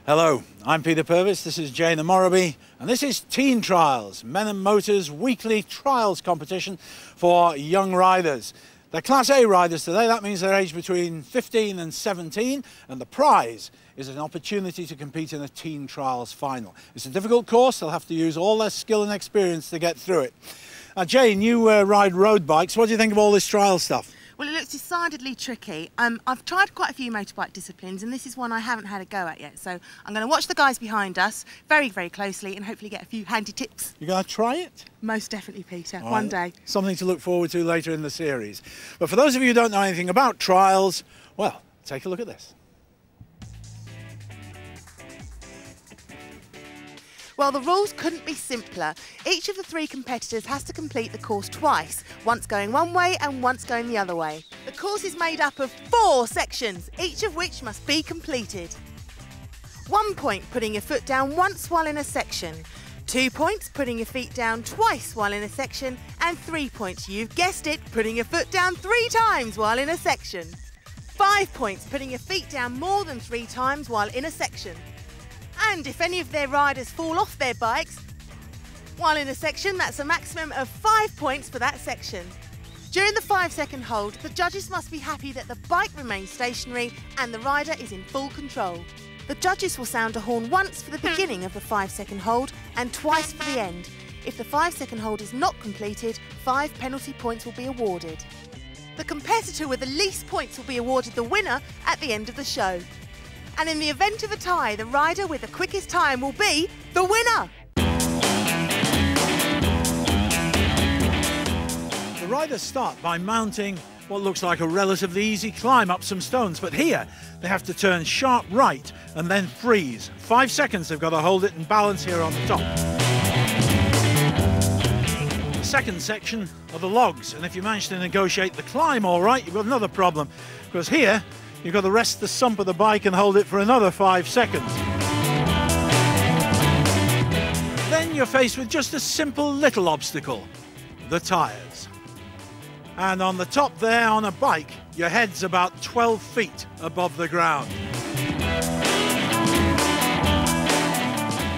Hello, I'm Peter Purves, this is Jane Ormogobe, and this is Teen Trials, Men and Motors weekly trials competition for young riders. They're Class A riders today, that means they're aged between 15 and 17, and the prize is an opportunity to compete in a Teen Trials final. It's a difficult course, they'll have to use all their skill and experience to get through it. Now Jane, you ride road bikes, what do you think of all this trial stuff? Well, it looks decidedly tricky. I've tried quite a few motorbike disciplines, and this is one I haven't had a go at yet. So I'm going to watch the guys behind us very, very closely and hopefully get a few handy tips. You're going to try it? Most definitely, Peter. All One right. day. Something to look forward to later in the series. But for those of you who don't know anything about trials, well, take a look at this. Well, the rules couldn't be simpler. Each of the three competitors has to complete the course twice, once going one way and once going the other way. The course is made up of 4 sections, each of which must be completed. 1 point, putting your foot down once while in a section. 2 points, putting your feet down twice while in a section. And 3 points, you've guessed it, putting your foot down 3 times while in a section. 5 points, putting your feet down more than 3 times while in a section. And if any of their riders fall off their bikes while in a section, that's a maximum of 5 points for that section. During the 5-second hold, the judges must be happy that the bike remains stationary and the rider is in full control. The judges will sound a horn once for the beginning of the 5-second hold and twice for the end. If the 5-second hold is not completed, 5 penalty points will be awarded. The competitor with the least points will be awarded the winner at the end of the show. And in the event of a tie, the rider with the quickest time will be the winner. The riders start by mounting what looks like a relatively easy climb up some stones, but here they have to turn sharp right and then freeze. 5 seconds they've got to hold it and balance here on the top. The second section are the logs, and if you manage to negotiate the climb all right, you've got another problem, because here you've got to rest the sump of the bike and hold it for another 5 seconds. Then you're faced with just a simple little obstacle, the tyres. And on the top there on a bike, your head's about 12 feet above the ground.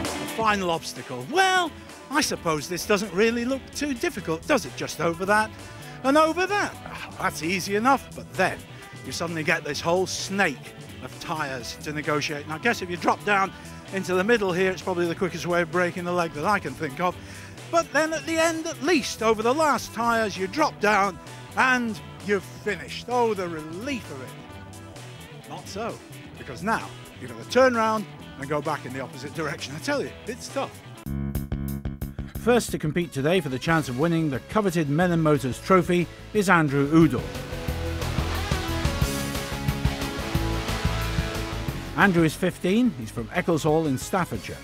The final obstacle, well, I suppose this doesn't really look too difficult, does it? Just over that and over that. Oh, that's easy enough, but then you suddenly get this whole snake of tyres to negotiate. And I guess if you drop down into the middle here, it's probably the quickest way of breaking the leg that I can think of. But then at the end, at least, over the last tyres, you drop down and you've finished. Oh, the relief of it. Not so, because now you've got to turn around and go back in the opposite direction. I tell you, it's tough. First to compete today for the chance of winning the coveted Men and Motors trophy is Andrew Udall. Andrew is 15, he's from Eccleshall in Staffordshire.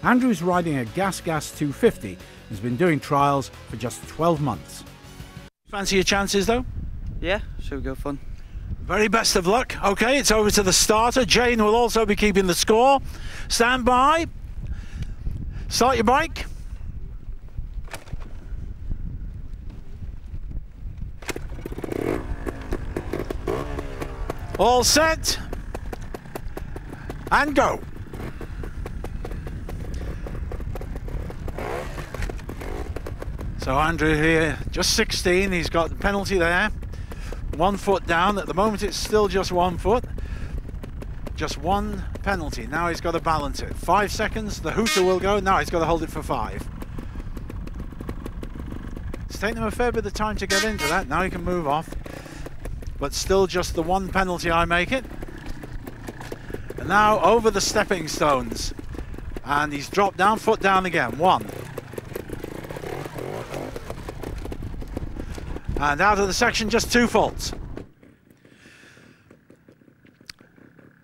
Andrew's riding a Gas 250 and has been doing trials for just 12 months. Fancy your chances though? Yeah, should go fun. Very best of luck. Okay, it's over to the starter. Jane will also be keeping the score. Stand by. Start your bike. All set. And go. So Andrew here, just 16, he's got the penalty there. 1 foot down, at the moment it's still just 1 foot. Just 1 penalty, now he's got to balance it. 5 seconds, the hooter will go, now he's got to hold it for 5. It's taken him a fair bit of time to get into that, now he can move off. But still just the 1 penalty, I make it. And now over the stepping stones. And he's dropped down, foot down again. 1. And out of the section, just 2 faults.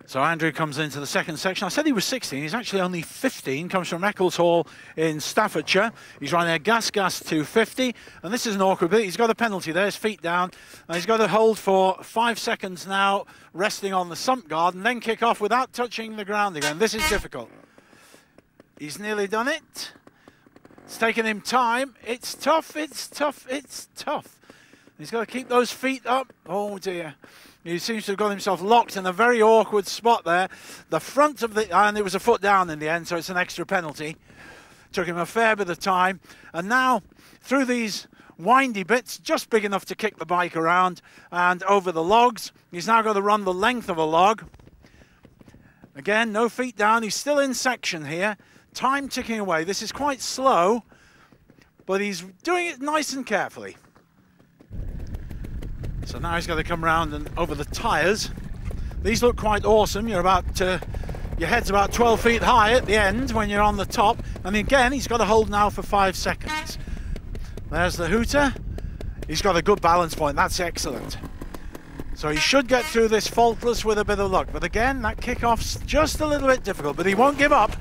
So Andrew comes into the second section. I said he was 16, he's actually only 15, comes from Eccleshall in Staffordshire. He's riding a Gas 250, and this is an awkward bit. He's got a penalty there, his feet down, and he's got to hold for 5 seconds now, resting on the sump guard, and then kick off without touching the ground again. This is difficult. He's nearly done it. It's taken him time. It's tough, it's tough, it's tough. He's got to keep those feet up. Oh dear. He seems to have got himself locked in a very awkward spot there. The front of the, and it was a foot down in the end, so it's an extra penalty. Took him a fair bit of time. And now, through these windy bits, just big enough to kick the bike around and over the logs. He's now got to run the length of a log. Again, no feet down. He's still in section here. Time ticking away. This is quite slow, but he's doing it nice and carefully. So now he's got to come round and over the tyres. These look quite awesome. You're about, your head's about 12 feet high at the end when you're on the top. And again, he's got to hold now for 5 seconds. There's the hooter. He's got a good balance point. That's excellent. So he should get through this faultless with a bit of luck. But again, that kick-off's just a little bit difficult, but he won't give up.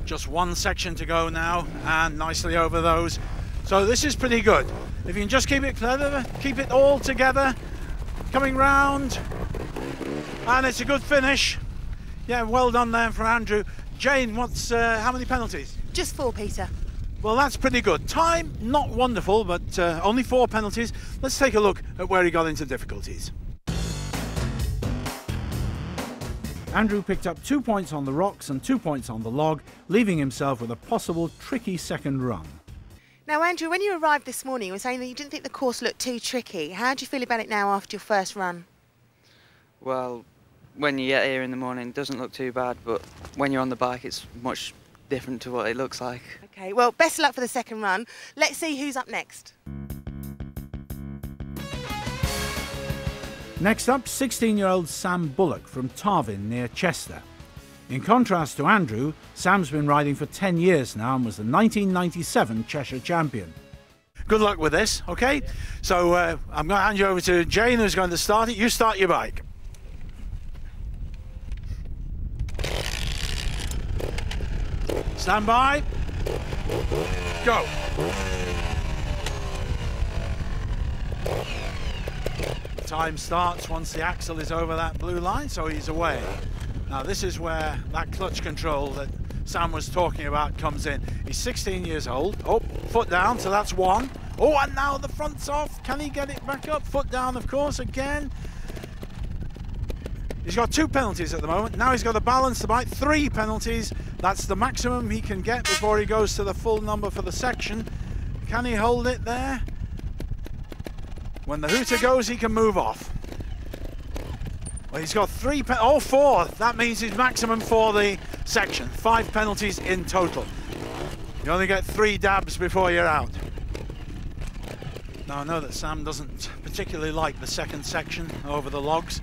Just one section to go now, and nicely over those. So this is pretty good. If you can just keep it clever, keep it all together, coming round, and it's a good finish. Yeah, well done there for Andrew. Jane, how many penalties? Just 4, Peter. Well, that's pretty good. Time, not wonderful, but only 4 penalties. Let's take a look at where he got into difficulties. Andrew picked up 2 points on the rocks and 2 points on the log, leaving himself with a possible tricky second run. Now, Andrew, when you arrived this morning, you were saying that you didn't think the course looked too tricky. How do you feel about it now after your first run? Well, when you get here in the morning, it doesn't look too bad, but when you're on the bike, it's much different to what it looks like. Okay, well, best of luck for the second run. Let's see who's up next. Next up, 16-year-old Sam Bullock from Tarvin near Chester. In contrast to Andrew, Sam's been riding for 10 years now and was the 1997 Cheshire champion. Good luck with this, okay? So I'm going to hand you over to Jane, who's going to start it. You start your bike. Stand by. Go. The time starts once the axle is over that blue line, so he's away. Now this is where that clutch control that Sam was talking about comes in. He's 16 years old. Oh, foot down, so that's 1. Oh, and now the front's off. Can he get it back up? Foot down, of course, again. He's got 2 penalties at the moment. Now he's got to balance the bike. 3 penalties. That's the maximum he can get before he goes to the full number for the section. Can he hold it there? When the hooter goes, he can move off. Well, he's got 4. That means his maximum for the section. 5 penalties in total. You only get 3 dabs before you're out. Now I know that Sam doesn't particularly like the second section over the logs.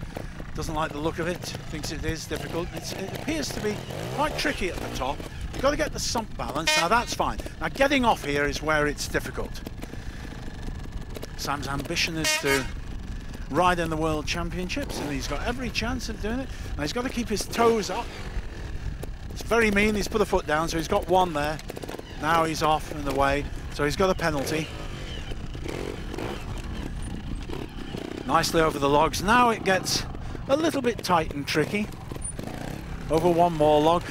Doesn't like the look of it. Thinks it is difficult. It appears to be quite tricky at the top. You've got to get the sump balance. Now that's fine. Now getting off here is where it's difficult. Sam's ambition is to ride in the World Championships, and he's got every chance of doing it. Now he's got to keep his toes up. It's very mean. He's put a foot down, so he's got 1 there. Now he's off and away, so he's got a penalty. Nicely over the logs. Now it gets a little bit tight and tricky. Over 1 more log.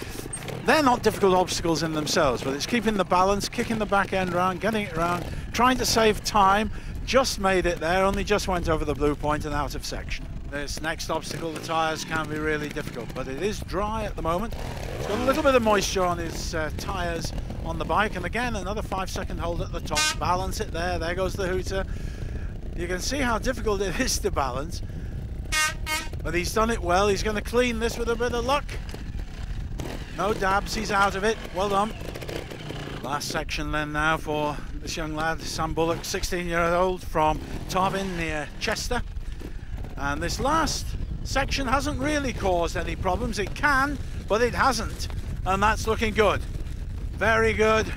They're not difficult obstacles in themselves, but it's keeping the balance, kicking the back end round, getting it round, trying to save time. Just made it there, only just went over the blue point and out of section. This next obstacle, the tyres can be really difficult, but it is dry at the moment. He's got a little bit of moisture on his tyres on the bike, and again another 5-second hold at the top. Balance it there, there goes the hooter. You can see how difficult it is to balance, but he's done it well. He's going to clean this with a bit of luck. No dabs, he's out of it. Well done. Last section then now for this young lad, Sam Bullock, 16-year-old from Tarvin near Chester. And this last section hasn't really caused any problems. It can, but it hasn't. And that's looking good. Very good.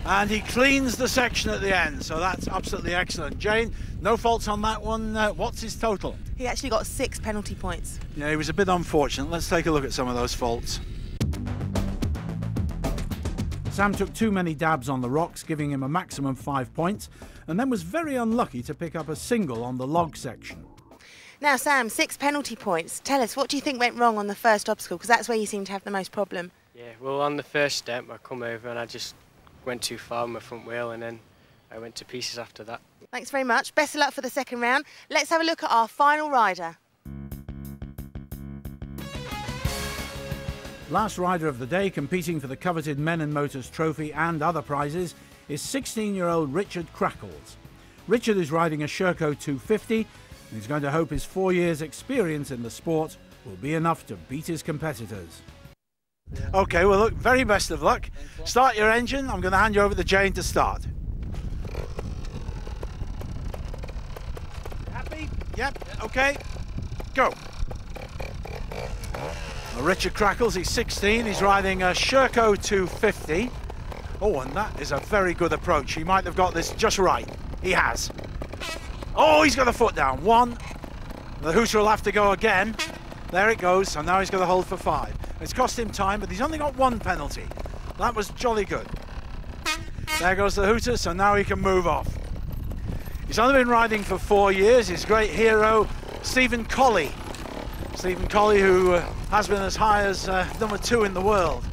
And he cleans the section at the end, so that's absolutely excellent. Jane, no faults on that one. What's his total? He actually got 6 penalty points. Yeah, he was a bit unfortunate. Let's take a look at some of those faults. Sam took too many dabs on the rocks, giving him a maximum 5 points, and then was very unlucky to pick up a single on the log section. Now, Sam, 6 penalty points. Tell us, what do you think went wrong on the first obstacle? Because that's where you seem to have the most problem. Yeah, well, on the first step, I come over and I just went too far with my front wheel, and then I went to pieces after that. Thanks very much. Best of luck for the second round. Let's have a look at our final rider. Last rider of the day, competing for the coveted Men and Motors trophy and other prizes, is 16-year-old Richard Crackle. Richard is riding a Circa 250 and he's going to hope his 4 years' experience in the sport will be enough to beat his competitors. OK, well, look, very best of luck. Start your engine. I'm going to hand you over to Jane to start. Happy? Yep. OK. Go. Well, Richard Crackles, he's 16. He's riding a Circa 250. Oh, and that is a very good approach. He might have got this just right. He has. Oh, he's got a foot down. 1. The hooter will have to go again. There it goes. So now he's got to hold for 5. It's cost him time, but he's only got 1 penalty. That was jolly good. There goes the hooter, so now he can move off. He's only been riding for 4 years. His great hero, Stephen Colley. Stephen Colley, who has been as high as number 2 in the world.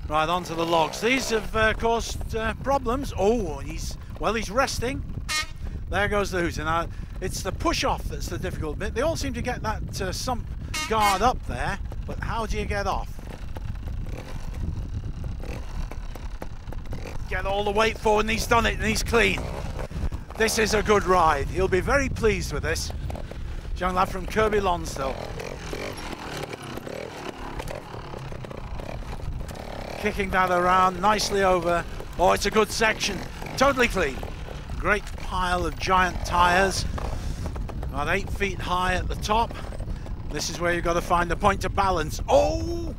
Right, onto the logs. These have caused problems. Oh, he's resting. There goes the hooter. Now, it's the push-off that's the difficult bit. They all seem to get that sump guard up there, but how do you get off? Get all the weight forward, and he's done it, and he's clean. This is a good ride. He'll be very pleased with this. Young lad from Kirby Lonsdale. Kicking that around nicely over. Oh, it's a good section. Totally clean. Great pile of giant tyres. About 8 feet high at the top. This is where you've got to find the point to balance. Oh!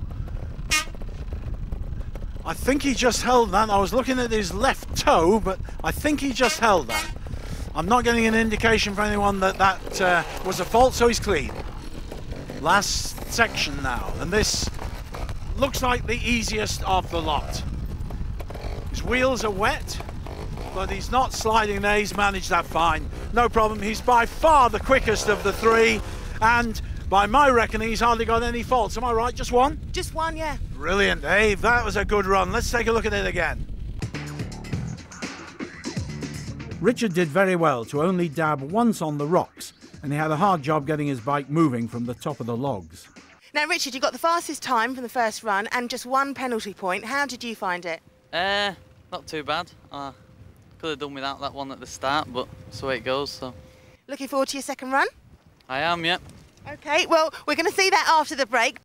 I think he just held that. I was looking at his left toe, but I think he just held that. I'm not getting an indication from anyone that that was a fault, so he's clean. Last section now, and this looks like the easiest of the lot. His wheels are wet, but he's not sliding there. He's managed that fine. No problem. He's by far the quickest of the 3, and by my reckoning, he's hardly got any faults. Am I right? Just 1? Just 1, yeah. Brilliant, Dave. That was a good run. Let's take a look at it again. Richard did very well to only dab once on the rocks, and he had a hard job getting his bike moving from the top of the logs. Now, Richard, you got the fastest time from the first run and just 1 penalty point. How did you find it? Not too bad. Could have done without that one at the start, but that's the way it goes. So. Looking forward to your second run? I am, yeah. OK, well, we're going to see that after the break.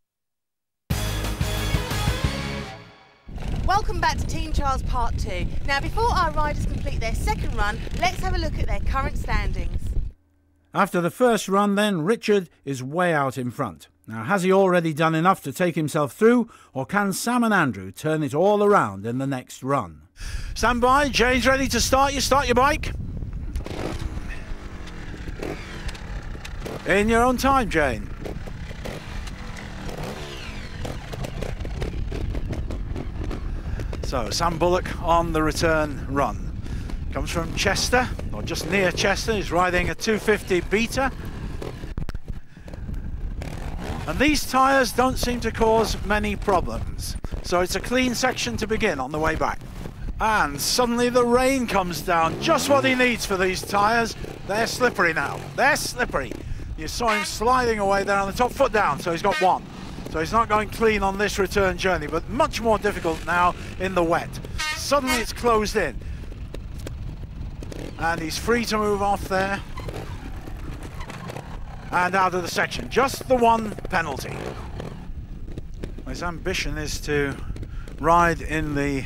Welcome back to Team Trials Part 2. Now, before our riders complete their second run, let's have a look at their current standings. After the first run, then, Richard is way out in front. Now, has he already done enough to take himself through, or can Sam and Andrew turn it all around in the next run? Stand by. Jane's ready to start. You start your bike. In your own time, Jane. So, Sam Bullock on the return run. Comes from Chester, or just near Chester. He's riding a 250 Beta. And these tyres don't seem to cause many problems. So it's a clean section to begin on the way back. And suddenly the rain comes down. Just what he needs for these tyres. They're slippery now. They're slippery. You saw him sliding away there on the top, foot down, so he's got 1. So he's not going clean on this return journey, but much more difficult now in the wet. Suddenly it's closed in. And he's free to move off there. And out of the section. Just the 1 penalty. His ambition is to ride in the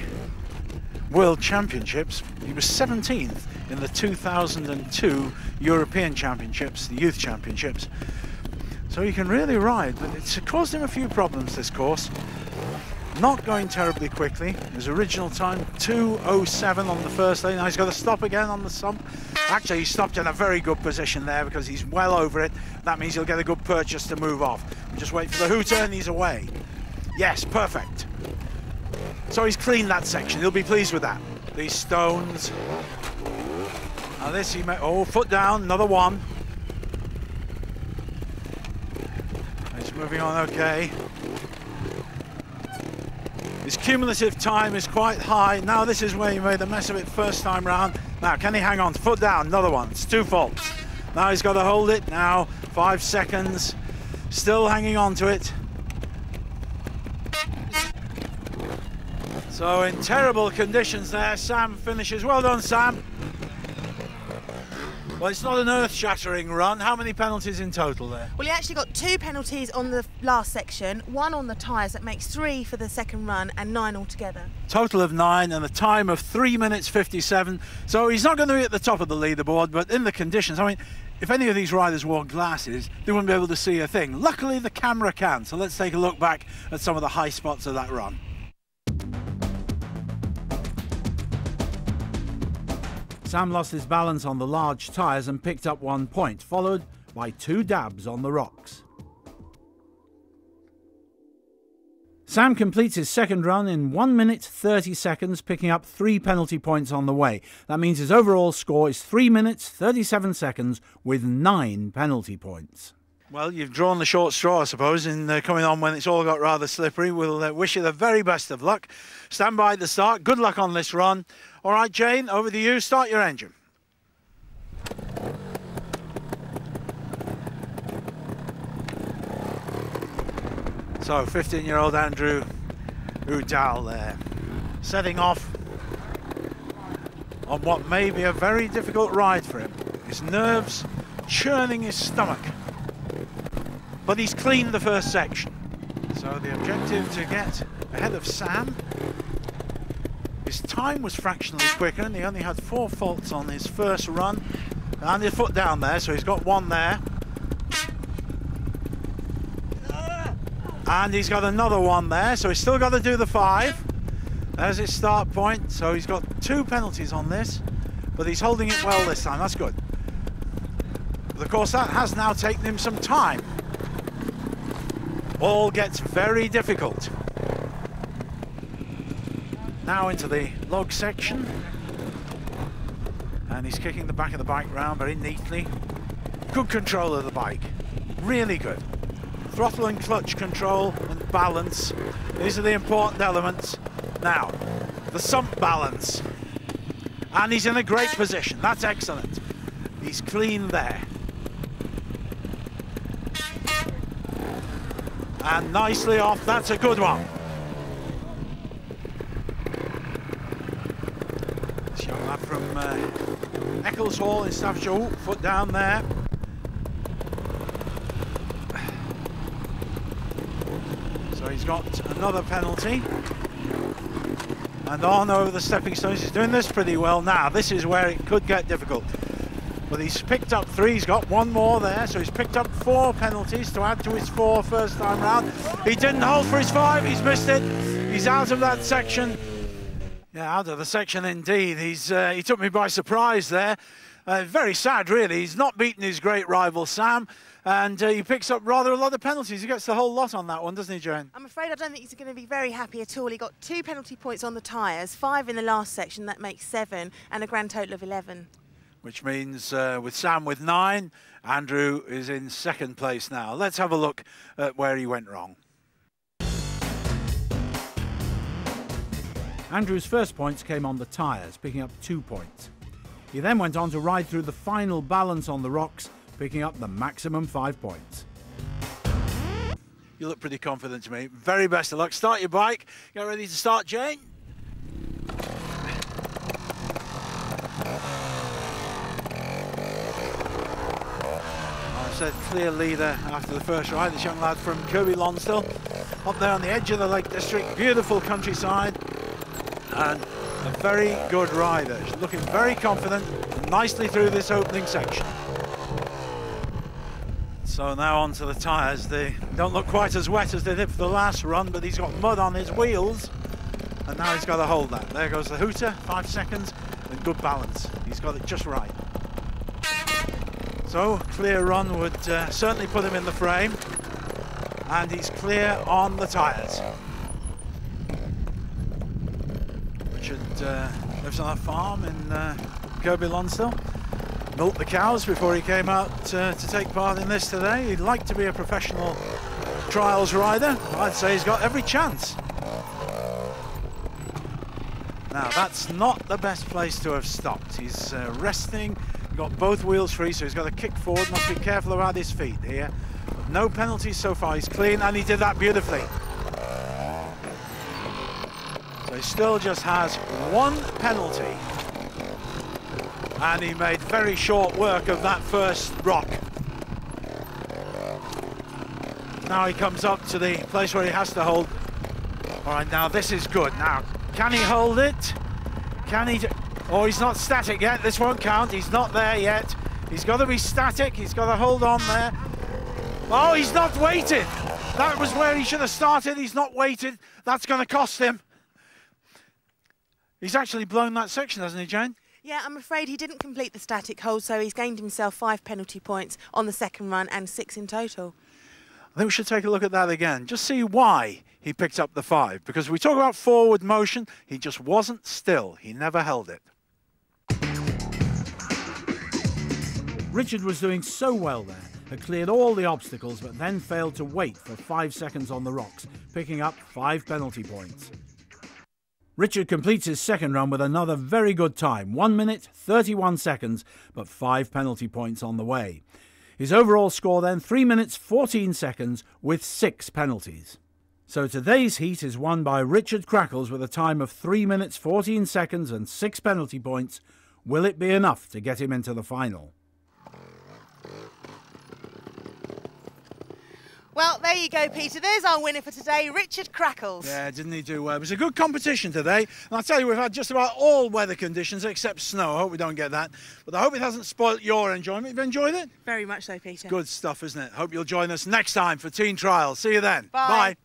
World Championships. He was 17th in the 2002 European Championships, the Youth Championships. So he can really ride, but it's caused him a few problems, this course. Not going terribly quickly. His original time, 2:07 on the first lane. Now he's got to stop again on the sump. Actually, he stopped in a very good position there because he's well over it. That means he'll get a good purchase to move off. We'll just wait for the hooter and he's away. Yes, perfect. So he's cleaned that section. He'll be pleased with that. These stones. Now this he may... Oh, foot down, another 1. He's moving on okay. His cumulative time is quite high. Now this is where he made a mess of it first time round. Now can he hang on? Foot down, another one. It's 2 faults. Now he's got to hold it. Now 5 seconds. Still hanging on to it. So in terrible conditions there, Sam finishes. Well done, Sam. Well, it's not an earth-shattering run. How many penalties in total there? Well, he actually got 2 penalties on the last section, 1 on the tyres. That makes 3 for the second run and 9 altogether. Total of 9 and a time of 3 minutes 57. So he's not going to be at the top of the leaderboard, but in the conditions, I mean, if any of these riders wore glasses, they wouldn't be able to see a thing. Luckily, the camera can. So let's take a look back at some of the high spots of that run. Sam lost his balance on the large tyres and picked up 1 point, followed by 2 dabs on the rocks. Sam completes his second run in 1 minute 30 seconds, picking up 3 penalty points on the way. That means his overall score is 3 minutes 37 seconds with 9 penalty points. Well, you've drawn the short straw, I suppose, in coming on when it's all got rather slippery. We'll wish you the very best of luck. Stand by at the start. Good luck on this run. All right, Jane, over to you. Start your engine. So, 15-year-old Andrew Udall there, setting off on what may be a very difficult ride for him. His nerves churning his stomach. But he's cleaned the first section. So the objective to get ahead of Sam. His time was fractionally quicker and he only had 4 faults on his first run. And his foot down there, so he's got 1 there. And he's got another 1 there, so he's still got to do the 5. There's his start point, so he's got 2 penalties on this, but he's holding it well this time, that's good. But of course that has now taken him some time. All gets very difficult. Now into the log section. And he's kicking the back of the bike round very neatly. Good control of the bike, really good. Throttle and clutch control and balance. These are the important elements. Now, the sump balance. And he's in a great position, that's excellent. He's clean there. And nicely off, that's a good one. This young lad from Eccleshall in Staffordshire, ooh, foot down there. So he's got another penalty. And on over the stepping stones, he's doing this pretty well now. This is where it could get difficult. But he's picked up 3, he's got 1 more there, so he's picked up 4 penalties to add to his 4 first time round. He didn't hold for his 5, he's missed it. He's out of that section. Yeah, out of the section indeed. He took me by surprise there. Very sad, really. He's not beaten his great rival, Sam, and he picks up rather a lot of penalties. He gets the whole lot on that one, doesn't he, Joan? I'm afraid I don't think he's going to be very happy at all. He got 2 penalty points on the tyres, 5 in the last section, that makes 7, and a grand total of 11. Which means with Sam with 9, Andrew is in 2nd place now. Let's have a look at where he went wrong. Andrew's first points came on the tyres, picking up 2 points. He then went on to ride through the final balance on the rocks, picking up the maximum 5 points. You look pretty confident to me. Very best of luck. Start your bike. Get ready to start, Jane. A clear leader after the first ride, this young lad from Kirby Lonsdale, up there on the edge of the Lake District, beautiful countryside, and a very good rider. She's looking very confident, nicely through this opening section. So now onto the tyres. They don't look quite as wet as they did for the last run, but he's got mud on his wheels, and now he's got to hold that. There goes the hooter, 5 seconds, and good balance. He's got it just right. So, clear run would certainly put him in the frame, and he's clear on the tyres. Richard lives on a farm in Kirby Lonsdale. Milked the cows before he came out to take part in this today. He'd like to be a professional trials rider. I'd say he's got every chance. Now, that's not the best place to have stopped. He's resting, got both wheels free, so he's got to kick forward. Must be careful about his feet here. But no penalties so far. He's clean, and he did that beautifully. So he still just has one penalty. And he made very short work of that first rock. Now he comes up to the place where he has to hold. All right, now this is good. Now, can he hold it? Can he? Oh, he's not static yet. This won't count. He's not there yet. He's got to be static. He's got to hold on there. Oh, he's not waited. That was where he should have started. He's not waited. That's going to cost him. He's actually blown that section, hasn't he, Jane? Yeah, I'm afraid he didn't complete the static hold, so he's gained himself 5 penalty points on the second run and 6 in total. I think we should take a look at that again. Just see why he picked up the 5. Because we talk about forward motion, he just wasn't still. He never held it. Richard was doing so well there, had cleared all the obstacles, but then failed to wait for 5 seconds on the rocks, picking up 5 penalty points. Richard completes his second run with another very good time, 1 minute, 31 seconds, but 5 penalty points on the way. His overall score then 3 minutes, 14 seconds with 6 penalties. So today's heat is won by Richard Crackles with a time of 3 minutes, 14 seconds and 6 penalty points. Will it be enough to get him into the final? Well, there you go, Peter. There's our winner for today, Richard Crackles. Yeah, didn't he do well? It was a good competition today. And I'll tell you, we've had just about all weather conditions except snow. I hope we don't get that. But I hope it hasn't spoilt your enjoyment. You've enjoyed it? Very much so, Peter. Good stuff, isn't it? Hope you'll join us next time for Teen Trials. See you then. Bye. Bye.